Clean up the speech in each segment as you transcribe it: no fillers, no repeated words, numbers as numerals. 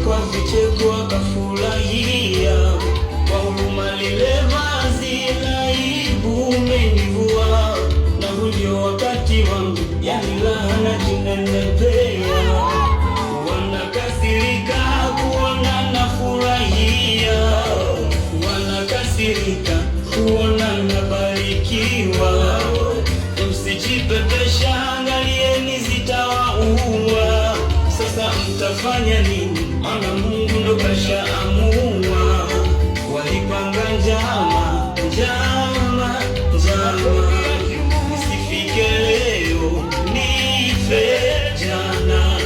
kwa vicheko wakafurahia, kwa huruma lile vazi la aibu umenivua, na huu ndio wakati wangu, yani laana tunanepea. Wanakasirika kuona nafurahia, wanakasirika kuona nabarikiwa. Msijipepesha, angalieni zitawaua. Sasa mtafanya nini? Maana Mungu ndo kashaamua. Walipanga njama, nisifike leo, nife jana.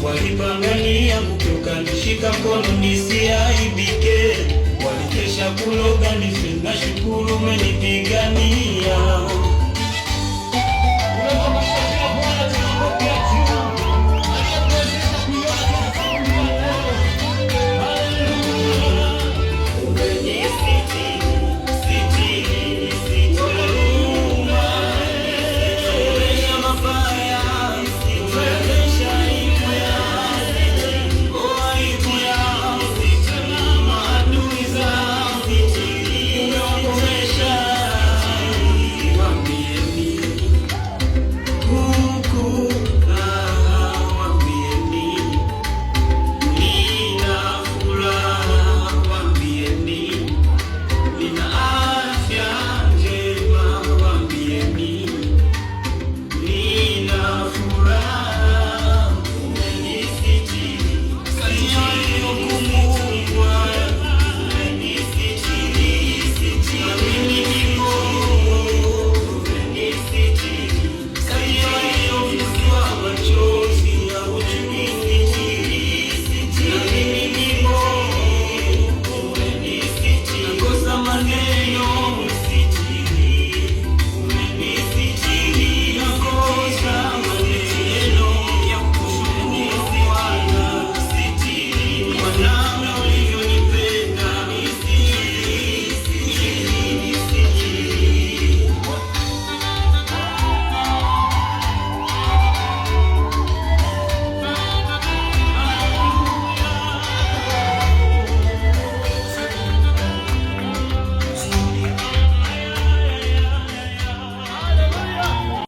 Walipanga nianguke, ukanishika mkono nisiaibike. Walikesha kuloga nife, nashukuru umenipigania.